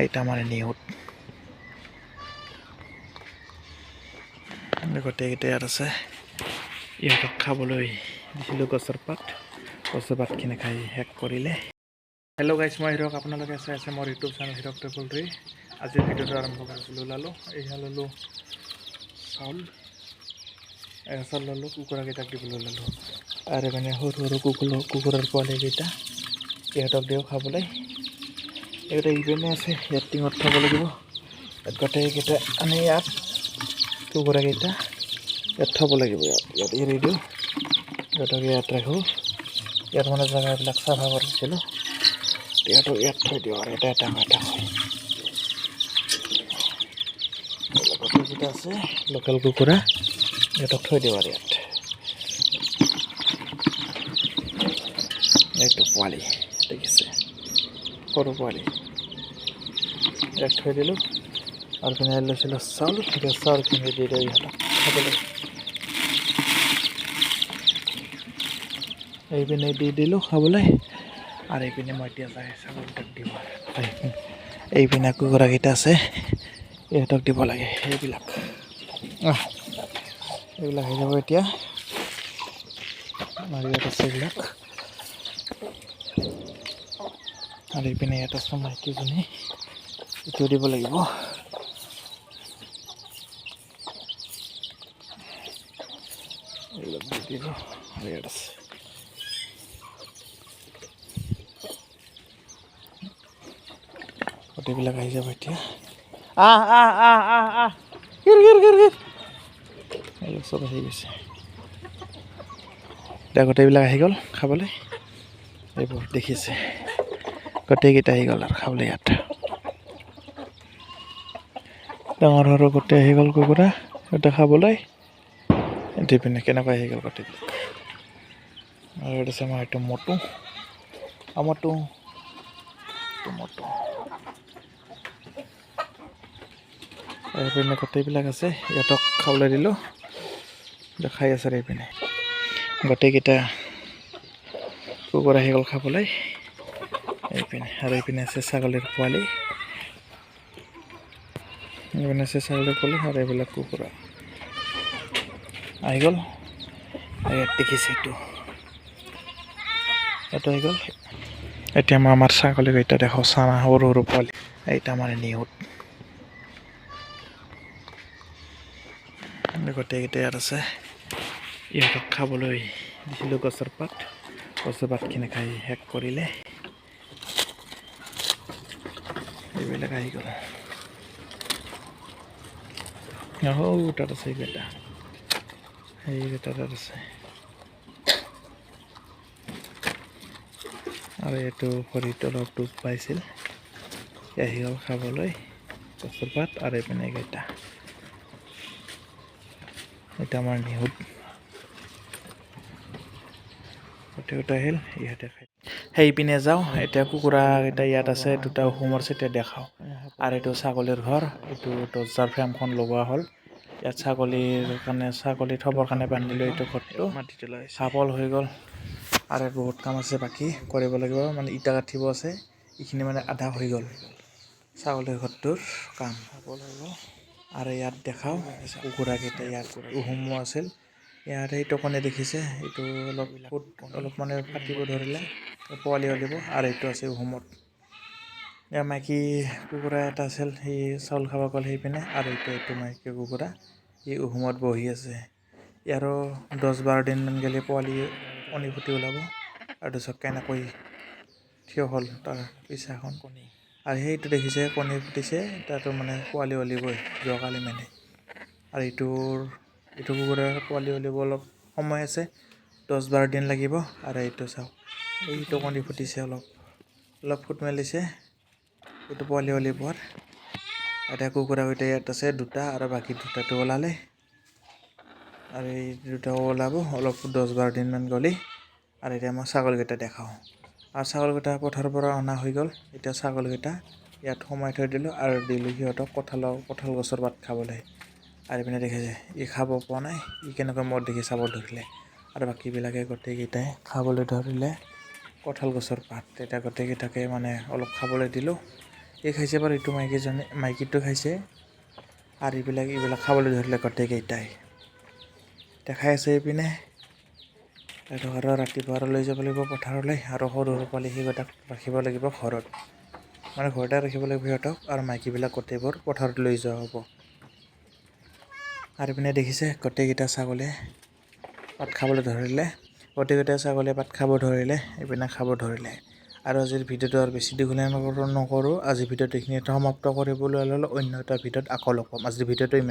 এইটা মানে নিউট গোটেইকেইটা ইয়াত আছে। ইহঁতক খাবলৈ দিছিলোঁ গছৰ পাতখিনি খাই শেষ কৰিলে। হেল্ল' গাইছ, মই হিৰক, আপোনালোকে চাই আছে মোৰ YouTube channel Hirak travel three. আজিৰ ভিডিঅ'টো আৰম্ভ কৰিছিলোঁ। ওলালোঁ এইয়া ল'লোঁ চাউল ল'লোঁ, কুকুৰাকেইটাক দিবলৈ ওলালোঁ। আৰু মানে সৰু সৰু কুকুৰাৰ পোৱালিকেইটা ইহঁতক দিওঁ খাবলৈ। এইকেইটা ইপিনে আছে, ইয়াত টিঙত থ'ব লাগিব। গোটেইকেইটা আনি ইয়াত কুকুৰাকেইটা ইয়াত থ'ব লাগিব। ইয়াত এৰি দিওঁ, সিহঁতক ইয়াত ৰাখোঁ। ইয়াত মানে জেগাবিলাক চাফা কৰিছিলোঁ, ইয়াতো ইয়াত থৈ দিওঁ আৰু এটা হয়। গোটেইকেইটা আছে লোকেল কুকুৰা, ইহঁতক থৈ দিওঁ আৰু ইয়াত। এইটো পোৱালি দেখিছে, সৰু পোৱালি, ইয়াত থৈ দিলোঁ। আৰু পিনে লৈছিলোঁ চাউল, এতিয়া চাউলখিনি দি দিওঁ ইহঁতক খাবলৈ। এইপিনে দি দিলোঁ খাবলৈ। আৰু এইপিনে মই এতিয়া যাই ছাগলীটোক দিব। এইপিনে কুকুৰাকেইটা আছে, ইহঁতক দিব লাগে। এইবিলাক হৈ যাব এতিয়া। আৰু ইয়াত আছে এইবিলাক। আৰু এইপিনে ইয়াত আছে মাইকীজনী, এইটো দিব লাগিব। এইবিলাক দি দিলোঁ। আৰু ইয়াত আছে গোটেইবিলাক আহি যাব এতিয়া। এইবিলাক চব আহি গৈছে এতিয়া, গোটেইবিলাক আহি গ'ল খাবলৈ। এইবোৰ দেখিছে, গোটেইকেইটা আহি গ'ল আৰু খাবলৈ। ইয়াত ডাঙৰ সৰু গোটেই আহি গ'ল কুকুৰা সিহঁতে খাবলৈ। দি পিনে কেনেকৈ আহি গ'ল গোটেইবিলাক। আৰু ইয়াত আছে আমাৰ এইটো মটু, এইপিনে গোটেইবিলাক আছে, ইহঁতক খাবলৈ দিলোঁ, খাই আছে। এইপিনে গোটেইকেইটা কুকুৰা আহি গ'ল খাবলৈ। এইপিনে আৰু এইপিনে আছে ছাগলীৰ পোৱালি, আৰু এইবিলাক কুকুৰা আহি গ'ল। আৰু ইয়াত দেখিছে এইটো আহি গ'ল। এতিয়া মই আমাৰ ছাগলীকেইটা দেখোঁ, চানা সৰু সৰু পোৱালি। এইটা মানে নিউট গোটেইকেইটা ইয়াত আছে। ইহঁতক খাবলৈ দিছিলোঁ গছৰ পাতখিনি খাই শেষ কৰিলে। এইবিলাক আহি গ'ল। তাত আছে এইকেইটা তাত আছে। আৰু এইটো ভৰিত অলপ দুখ পাইছিল, আহি গ'ল খাবলৈ গছৰ পাত। আৰু এইপিনে এইকেইটা, এটা আমাৰ নিহুত গোটেইকেইটা আহিল, ইহঁতে খাই। সেইপিনে যাওঁ এতিয়া। কুকুৰাকেইটা ইয়াত আছে, দুটা উষুমৰ চিটে দেখাওঁ। আৰু এইটো ছাগলীৰ ঘৰ, এইটো দৰ্জাৰ ফ্ৰেমখন লগোৱা হ'ল। ইয়াত ছাগলী থ'বৰ কাৰণে বান্ধিলোঁ। এইটো ঘৰটো চাপল হৈ গ'ল। আৰু বহুত কাম আছে বাকী কৰিব লাগিব, মানে ইটা গাঁঠিব আছে। এইখিনি মানে আধা হৈ গ'ল ছাগলীৰ ঘৰটোৰ কাম। আৰু ইয়াত দেখাওঁ কুকুৰাকেইটা, ইয়াত উহুমো আছিল। ইয়াত এই টকনি দেখিছে, এইটো অলপ মানে ফাটিব ধৰিলে পোৱালি ওলিব। আৰু এইটো আছে উহুমত, ইয়াৰ মাইকী কুকুৰা এটা আছিল, সি চাউল খাব গ'ল সেইপিনে। আৰু এইটো মাইকী কুকুৰা, সি উহুমত বহি আছে। ইয়াৰো 10-12 দিনমান গ'লে পোৱালি কণী ফুটি ওলাব। আৰু চাওক কেনেকৈ থিয় হ'ল তাৰ পিছাখন। আৰু সেইটো দেখিছে কণী ফুটিছে, তাতো মানে পোৱালি ওলিবই যোৱাকালি মানে। আৰু এইটো কুকুৰাৰ পোৱালি ওলিব অলপ সময় আছে, 10-12 দিন লাগিব। আৰু এইটো চাওক, এইটো কণী ফুটিছে, অলপ ফুট মেলিছে, এইটো পোৱালি ওলিবৰ। এতিয়া কুকুৰাকেইটা ইয়াত আছে দুটা, আৰু বাকী দুটাটো ওলালে। আৰু এই দুটাও ওলাব অলপ 10-12 দিনমান গ'লে। আৰু এতিয়া মই ছাগলীকেইটা দেখাওঁ। আৰু ছাগলীকেইটা পথাৰৰ পৰা অনা হৈ গ'ল। এতিয়া ছাগলীকেইটা ইয়াত সোমাই থৈ দিলোঁ, আৰু দিলোঁ সিহঁতক কঁঠাল গছৰ পাত খাবলৈ। আৰু এইপিনে দেখিছে, ই খাব পোৱা নাই, ই কেনেকৈ মোৰ দেখি চাব ধৰিলে। আৰু বাকীবিলাকে গোটেইকেইটাই খাবলৈ ধৰিলে কঁঠাল গছৰ পাত। তেতিয়া গোটেইকেইটাকে মানে অলপ খাবলৈ দিলোঁ। এই খাইছে বাৰু এইটো মাইকীটো খাইছে আৰু এইবিলাক খাবলৈ ধৰিলে গোটেইকেইটাই এতিয়া খাই আছে এইপিনে আৰু ৰাতিপুৱা আৰু লৈ যাব লাগিব পথাৰলৈ আৰু সৰু সৰু পোৱালি সিহঁতক ৰাখিব লাগিব ঘৰত মানে ঘৰতে ৰাখিব লাগিব সিহঁতক আৰু মাইকীবিলাক গোটেইবোৰ পথাৰত লৈ যোৱা হ'ব আৰু এইপিনে দেখিছে গোটেইকেইটা ছাগলীয়ে পাত খাবলৈ ধৰিলে গোটেইকেইটা ছাগলীয়ে পাত খাব ধৰিলে এইপিনে খাব ধৰিলে আৰু আজিৰ ভিডিঅ'টো আৰু বেছি দীঘলীয়া নকৰোঁ আজিৰ ভিডিঅ'টো এইখিনিতে সমাপ্ত কৰিবলৈ হ'লে অন্য এটা ভিডিঅ'ত আকৌ লগ পাম আজিৰ ভিডিঅ'টো ইমান